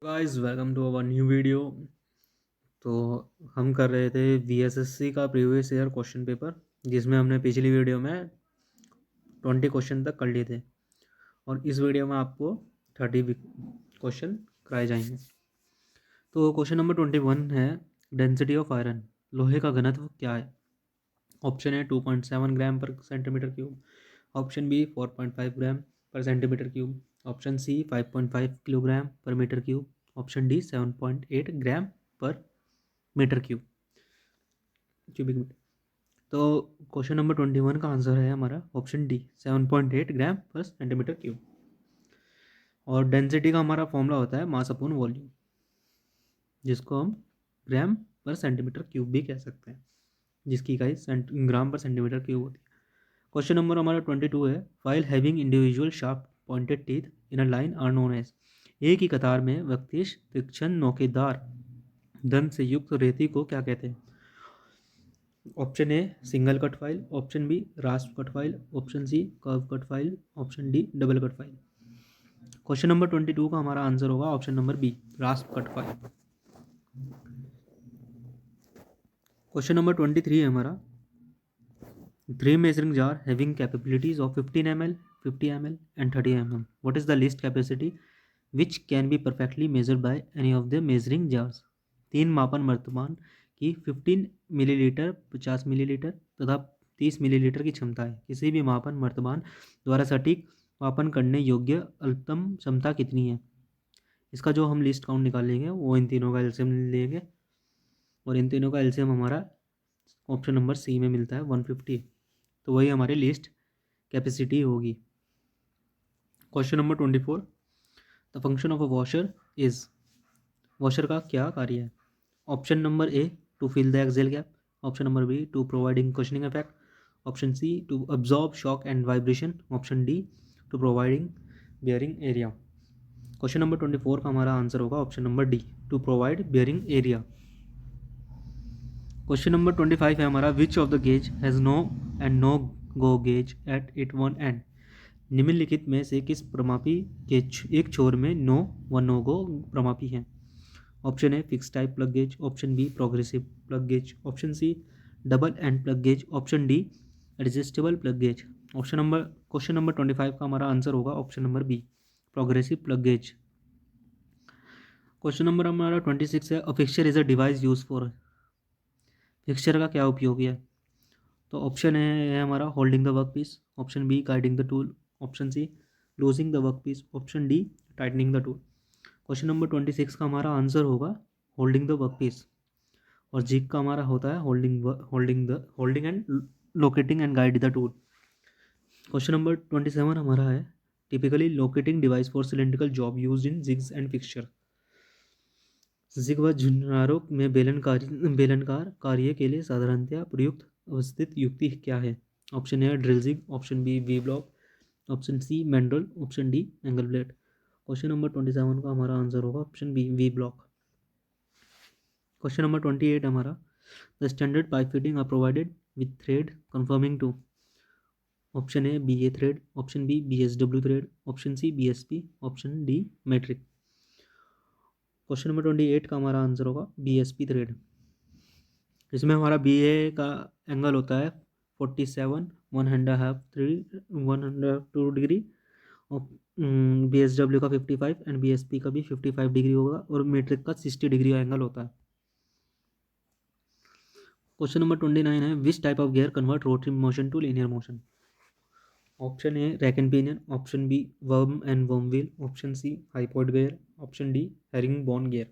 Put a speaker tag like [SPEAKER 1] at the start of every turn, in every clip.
[SPEAKER 1] Guys welcome to our new video. तो हम कर रहे थे वीएसएससी का प्रीवियस ईयर क्वेश्चन पेपर, जिसमें हमने पिछली वीडियो में 20 क्वेश्चन तक कर लिए थे और इस वीडियो में आपको 30 क्वेश्चन कराए जाएंगे। तो क्वेश्चन नंबर 21 है, डेंसिटी ऑफ आयरन, लोहे का घनत्व क्या है। ऑप्शन है 2.7 gram per centimetre cube, option B 4.5 gram per centimetre cube, option C 5.5 kilogram per metre cube, option D 7.8 gram per metre cubic metre. तो क्वेश्चन नंबर 21 का answer है हमारा option D 7.8 gram per centimetre cube. और density का हमारा formula होता है mass upon volume, जिसको हम ग्राम पर सेंटीमीटर क्यूब भी कह सकते हैं, जिसकी इकाई ग्राम पर सेंटीमीटर क्यूब होती है। क्वेश्चन नंबर हमारा 22 है, file having individual sharp pointed teeth in a line are known as. एक ही कतार में व्यक्तिश तीक्ष्ण नोकेदार दंत से युक्त रेती को क्या कहते हैं। Option A single cut file, option B rasp cut file, option C curve cut file, option D double cut file. Question number 22 का हमारा आंसर होगा option number B rasp cut file. Question number 23 है हमारा, three measuring jar having capabilities of 15 ml, 50 ml and 30 mm. What is the least capacity which can be perfectly measured by any of the measuring jars? तीन मापन वर्तमान की 15 millilitre, 50 millilitre तथा 30 millilitre की क्षमता है। किसी भी मापन वर्तमान द्वारा सटीक मापन करने योग्य अल्पतम क्षमता कितनी है। इसका जो हम लिस्ट काउंट निकालेंगे वो इन तीनों का एलसीएम लेंगे और इन तीनों का एलसीएम हमारा ऑप्शन नंबर सी में मिलता है 150। तो वही हमारी लिस्ट कैपेसिटी होगी। Question number 24, the function of a washer is, washer का क्या कार्य है। Option number A to fill the axle gap, option number B to providing cushioning effect, option C to absorb shock and vibration, option D to providing bearing area. Question number 24 का हमारा answer होगा option number D to provide bearing area. Question number 25 है हमारा, which of the gauge has no and no go gauge at it one end. निम्नलिखित में से किस प्रमापी के एक छोर में नो व नो गो प्रमापी हैं। Option A fix type plug gauge, option B progressive plug gauge, option C double end plug gauge, option D adjustable plug gauge. Question number 25 का हमारा आंसर होगा option number B progressive plug gauge. Question number हमारा 26 है, a fixture is a device use for. Fixture का क्या उपयोग है। तो ऑप्शन है हमारा holding the work piece, option B guiding the tool, option C losing the work piece, option D tightening the tool. Question number 26 का हमारा answer होगा होल्डिंग द वर्क पीस और जिग का हमारा होता है holding and locating and guide the tool. Question number 27 हमारा है, typically locating device for cylindrical job used in jigs and fixture. Jig व झुन्नारों में बेलनकार कार्य के लिए साधारणतया प्रयुक्त अवस्थित युक्ति क्या है। Option A drill jig, option B V block, option C mandrel, option D angle blade. Question number 27 का हमारा आंसर होगा option B V block. Question number 28 हमारा, the standard pipe fitting are provided with thread conforming to. Option A B A thread, option B B S W thread, option C B S P, option D metric. Question number 28 का हमारा answer होगा B S P thread. इसमें हमारा B ए का angle होता है 47, 1.5 degree, और B S W का 55 एंड बी एस पी का भी 55 डिग्री होगा और मीट्रिक का 60 डिग्री का एंगल होता है। क्वेश्चन नंबर 29 है, which type of gear convert rotary motion to linear motion. Option A rack and pinion, option B worm and worm wheel, option C hypoid gear, option D herringbone gear.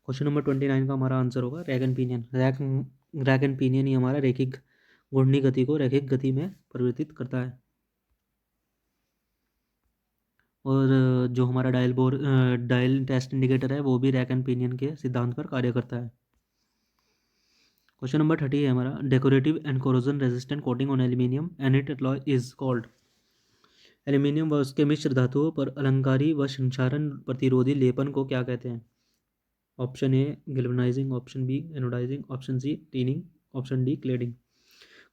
[SPEAKER 1] Question number 29 का हमारा answer होगा rack and pinion. Rack and pinion ही हमारा रैखिक घूर्णी गति को रैखिक गति में परिवर्तित करता है और जो हमारा डायल टेस्ट इंडिकेटर है वो भी रैक एंड पिनियन के सिद्धांत पर कार्य करता है। क्वेश्चन नंबर 30 है हमारा, decorative and corrosion resistant coating on aluminium and it alloy is called. Aluminium व उसके मिश्र धातुओं पर अलंकारी व संक्षारण प्रतिरोधी लेपन को क्या कहते हैं। Option A galvanising, option B anodising, option C tinning, option D cladding.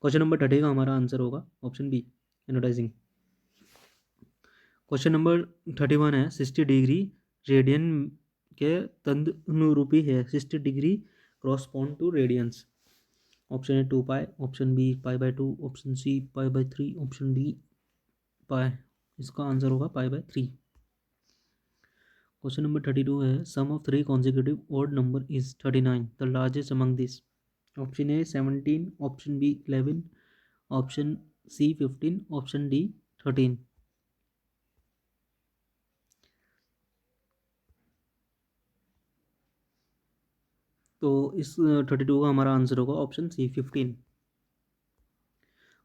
[SPEAKER 1] Question number 30 का हमारा आंसर होगा option B anodising. Question number 31 है, 60 डिग्री रेडियन के तदनुरूपी है। 60 degree correspond to radians. Option A 2 pi, option B pi, option C pi, option D pi. इसका answer होगा pi. Question number 32 है, sum of 3 consecutive odd number is 39, the largest among this. Option A 17, option B 11, option C 15, option D 13। तो इस 32 का हमारा answer होगा option C 15।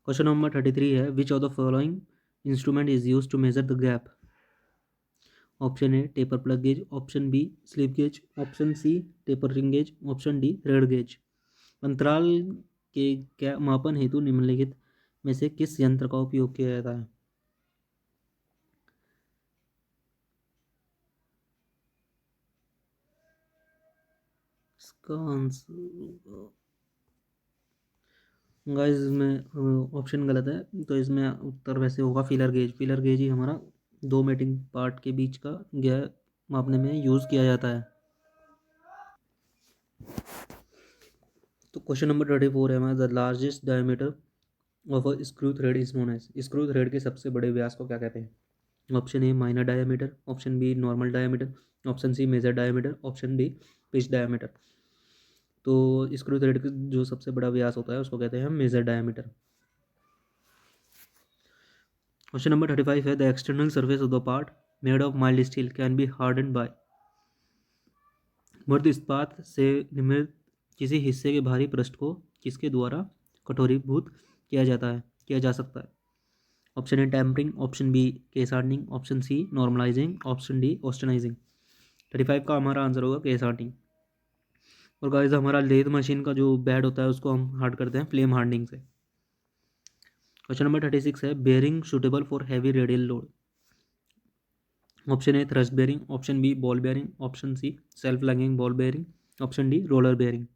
[SPEAKER 1] Question number 33 है, which of the following instrument is use to measure the gap. Option A taper plug gauge, option B slip gauge, option C tapering gauge, option D thread gauge. अंतराल के क्या मापन हेतु निम्नलिखित में से किस यंत्र का उपयोग किया जाता है। इसका आंसर गाइस इसमें ऑप्शन गलत है, तो इसमें उत्तर वैसे होगा फीलर गेज। फीलर गेज ही हमारा 2 मेटिंग पार्ट के बीच का गैप मापने में यूज़ किया जाता है। तो क्वेश्चन नंबर 34 है हमारा, the largest diameter of a screw thread is known as. Screw thread के सबसे बड़े व्यास को क्या कहते हैं। Option A minor diameter, option B normal diameter, option C major diameter, option D pitch diameter. तो स्क्रू थ्रेड का जो सबसे बड़ा व्यास होता है उसको कहते हैं हम मेजर डायमीटर। क्वेश्चन नंबर 35 है, the external surface of the part made of mild steel can be harden by. मर्द इस्पात से निर्मित किसी हिस्से के भारी पृष्ठ को किसके द्वारा कठोरीभूत किया जा सकता है। Option A tempering, option B case hardening, option C normalising, option D austenising. 35 का हमारा आंसर होगा केस हार्डनिंग। और गाइस हमारा लेथ मशीन का जो बेड होता है उसको हम हार्ड करते हैं फ्लेम हार्डनिंग से। क्वेश्चन नंबर 36 है, bearing suitable for heavy radial load. Option A thrust bearing, option B ball bearing, option C self lagging ball bearing, option D roller bearing.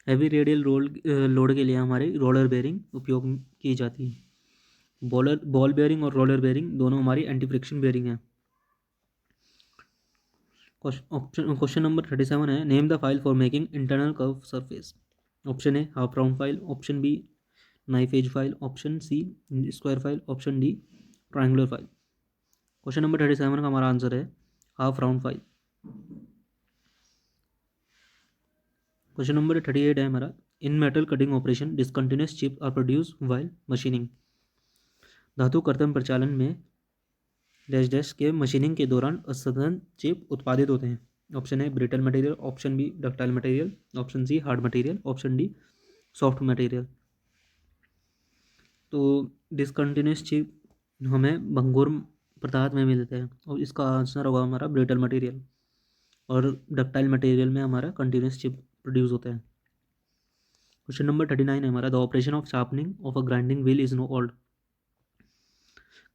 [SPEAKER 1] Heavy radial load के लिए हमारी roller bearing उपयोग की जाती है। Ball bearing और roller bearing दोनों हमारी एंटी फ्रिक्शन बेयरिंग है। क्वेश्चन नंबर 37 है, name the file for making internal curve surface. Option A half round file, option B knife edge file, option C square file, option D triangular file. Question number 37 का हमारा answer है half round file. Question number 38 है हमारा, in metal cutting operation discontinuous chip are produce while machining. धातु कर्तन प्रचालन में dash dash के मशीनिंग के दौरान असतत चिप उत्पादित होते हैं। Option A brittle material, option B ductile material, option C hard material, option D soft material. तो डिसकंटिन्यूस चिप हमें भंगुर पदार्थ में मिलते हैं और इसका आंसर होगा हमारा ब्रिटल मटेरियल। और डक्टाइल मटेरियल में हमारा कंटिन्यूस चिप प्रोड्यूस होता है। क्वेश्चन नंबर 39 है हमारा, the operation of sharpening of a grinding wheel is known called.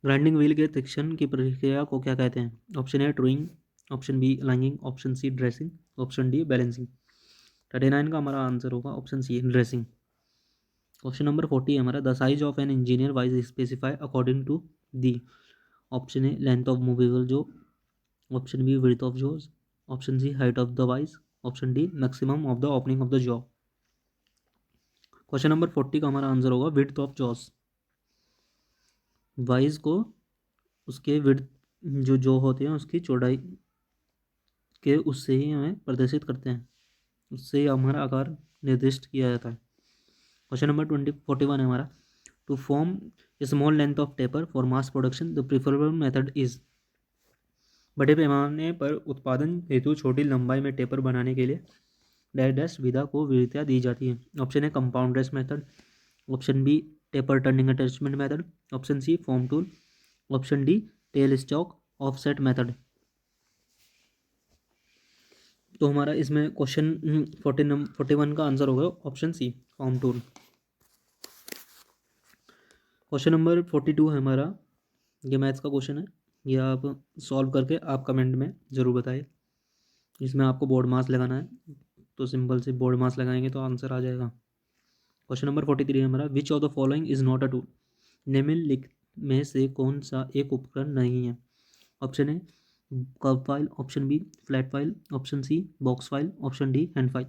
[SPEAKER 1] Grinding wheel के तीक्ष्ण की प्रक्रिया को क्या कहते हैं। Option A truing, option B lining, option C dressing, option D balancing. 39 का हमारा आंसर होगा option C dressing. Question number 40 है हमारा, the size of an engineer vice specify according to the. Option A length of movable jaw, option B width of jaws, option C height of the vise, option D maximum of the opening of the jaw. Question number 40 का हमारा answer होगा width of jaws. Wise को उसके width जो jaw होते हैं उसकी चौड़ाई के उससे ही हमें प्रदर्शित करते हैं, उससे ही हमारा आकार निर्दिष्ट किया जाता है। क्वेश्चन नंबर 41 है हमारा, to form a small length of taper for mass production the preferable method is. बड़े पैमाने पर उत्पादन हेतु छोटी लंबाई में टेपर बनाने के लिए डैश डैश विधा को विधियाँ दी जाती है। ऑप्शन ए कंपाउंड ड्रेस method, option B taper turning attachment method, option C form tool, option D tail stock offset method. तो हमारा इसमें क्वेश्चन 41 का आंसर होगा option C form tool. Question number 42 है हमारा, ये मैथ्स का क्वेश्चन है, ये आप सॉल्व करके आप कमेंट में ज़रूर बताइए। इसमें आपको बोर्ड मास लगाना है, तो सिंपल से बोर्ड मास लगाएंगे तो आंसर आ जाएगा। क्वेश्चन नंबर 43 है हमारा, which of the following is not a tool. निम्नलिखित में से कौन सा एक उपकरण नहीं है। Option A curve file, option B flat file, option C box file, option D hand file.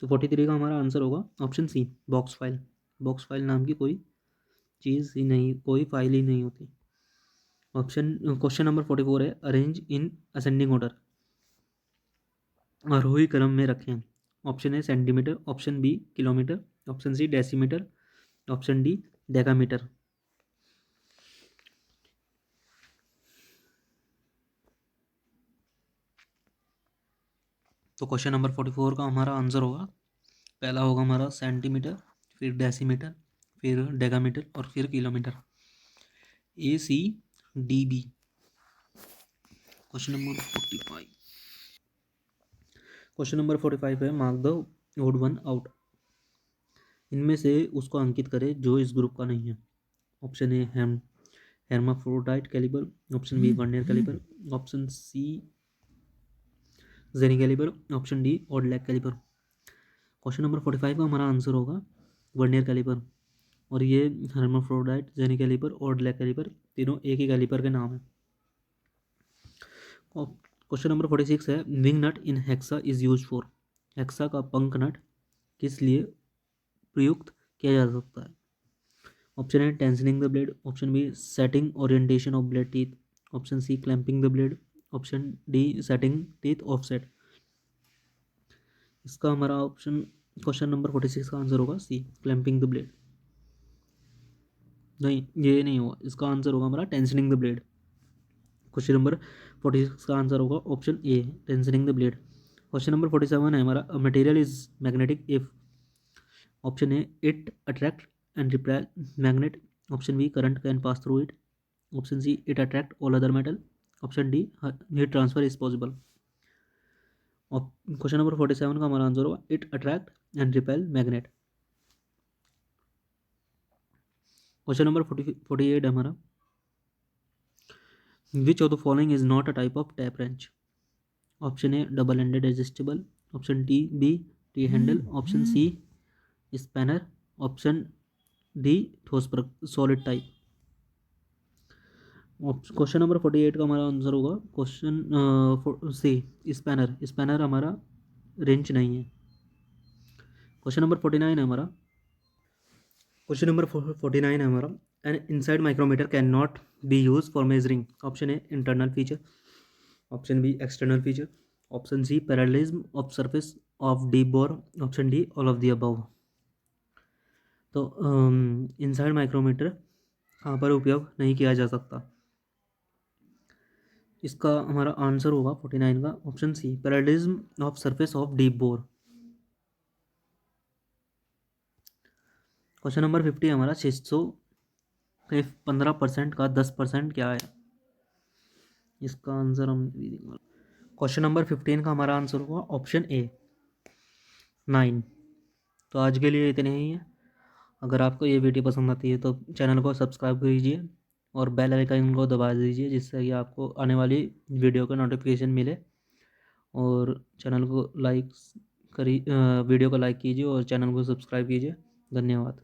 [SPEAKER 1] तो 43 का हमारा आंसर होगा option C box file. Box file नाम की कोई चीज़ ही नहीं, कोई फाइल ही नहीं होती। क्वेश्चन नंबर 44 है अरेंज इन असेंडिंग ऑर्डर, आरोही क्रम में रखें। Option A centimetre, option B kilometre, option C decimetre, option D decametre. तो क्वेश्चन नंबर 44 का हमारा आंसर होगा, पहला होगा हमारा सेंटीमीटर, फिर डेसीमीटर, फिर डेकामीटर और फिर kilometre. A C D B. Question number 45। Question number 45 है mark the odd one out. इनमें से उसको अंकित करें जो इस ग्रुप का नहीं है। Option A hermaphrodite calliper, option B vernier calliper, option C jenny calliper, option D odd leg calliper. Question number 45 का हमारा आंसर होगा वर्नियर कैलिपर। और ये हेर्माफ्रोडाइट, जेनी कैलिपर और ऑडलैक कैलिपर तीनों एक ही कैलिपर के नाम है। क्वेश्चन नंबर 46 है wing nut in hacksaw is use for. Hacksaw का पंख नट किस लिए प्रयुक्त किया जा सकता है। Option A tensioning the blade, option B setting orientation of blade teeth, option C clamping the blade, option D setting teeth offset. इसका हमारा ऑप्शन क्वेश्चन नंबर 46 का आंसर होगा सी क्लैंपिंग द ब्लेड। नहीं, ये नहीं होगा, इसका आंसर होगा हमारा tensioning the blade. Question number 46 का आंसर होगा option A tensioning the blade. Question number 47 है हमारा material is magnetic if. Option A it attract and repel magnet, option B current can pass through it, option C it attract all other metal, option D heat transfer is possible. Question number 47 का हमारा answer होगा it attract and repel magnet. Question number 48 है हमारा which of the following is not a type of tap wrench. Option A double ended adjustable, option D B T handle, option C spanner, option D ठोस solid type. Question number 48 का हमारा answer होगा question C spanner. Spanner हमारा wrench नहीं है। Question number 49 है हमारा question number 49 है हमारा an inside micrometer can not be use for measuring. Option A internal feature, option B external feature, option C parallelism of surface of deep bore, option D all of the above. तो inside micrometer कहाँ पर उपयोग नहीं किया जा सकता। इसका हमारा आंसर होगा 49 का option C parallelism of surface of deep bore. Question number 50 हमारा 600 के 15% का 10% क्या है। इसका आंसर हम क्वेश्चन नंबर 15 का हमारा आंसर होगा ऑप्शन ए 9। तो आज के लिए इतने ही है। अगर आपको ये वीडियो पसंद आती है तो चैनल को सब्सक्राइब कीजिए और बेल आइकन को दबा दीजिए जिससे कि आपको आने वाली वीडियो का नोटिफिकेशन मिले। और चैनल को लाइक वीडियो को लाइक कीजिए और चैनल को सब्सक्राइब कीजिए। धन्यवाद।